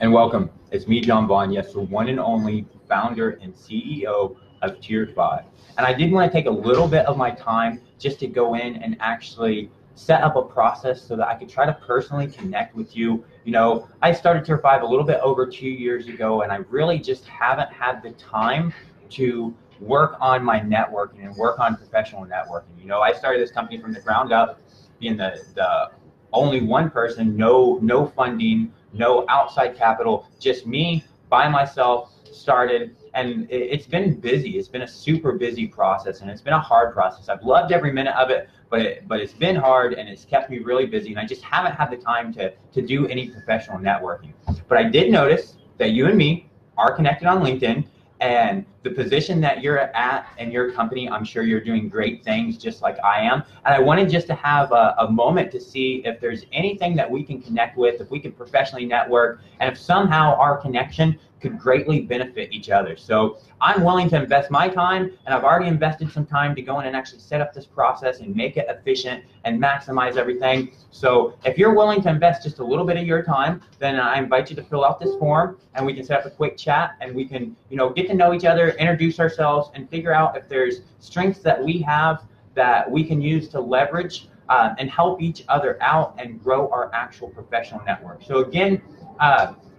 And welcome. It's me, John Vaughn, yes, the one and only founder and CEO of Tiered 5. And I did want to take a little bit of my time just to go in and actually set up a process so that I could try to personally connect with you. You know, I started Tiered 5 a little bit over 2 years ago, and I really just haven't had the time to work on my networking and work on professional networking. You know, I started this company from the ground up, being the only one person, no funding, no outside capital, just me by myself started. And it's been busy. It's been a super busy process, and it's been a hard process. I've loved every minute of it, but it's been hard, and it's kept me really busy, and I just haven't had the time to do any professional networking. But I did notice that you and me are connected on LinkedIn, and the position that you're at in your company, I'm sure you're doing great things just like I am. And I wanted just to have a moment to see if there's anything that we can connect with, if we can professionally network, and if somehow our connection could greatly benefit each other. So I'm willing to invest my time, and I've already invested some time to go in and actually set up this process and make it efficient and maximize everything. So if you're willing to invest just a little bit of your time, then I invite you to fill out this form, and we can set up a quick chat, and we can, you know, get to know each other, introduce ourselves, and figure out if there's strengths that we have that we can use to leverage and help each other out and grow our actual professional network. So again,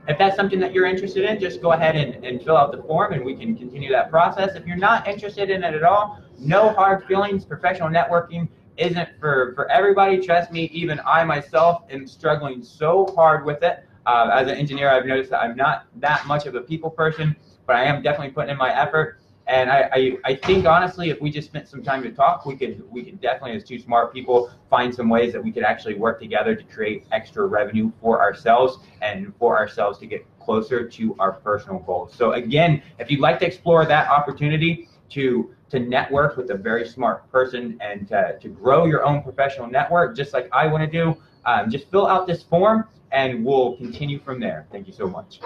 if that's something that you're interested in, just go ahead and fill out the form, and we can continue that process. If you're not interested in it at all, no hard feelings. Professional networking isn't for everybody. Trust me, even I myself am struggling so hard with it. As an engineer, I've noticed that I'm not that much of a people person, but I am definitely putting in my effort. And I think honestly, if we just spent some time to talk, we could definitely, as two smart people, find some ways that we could actually work together to create extra revenue for ourselves and for ourselves to get closer to our personal goals. So again, if you'd like to explore that opportunity to network with a very smart person and to grow your own professional network, just like I want to do, just fill out this form and we'll continue from there. Thank you so much.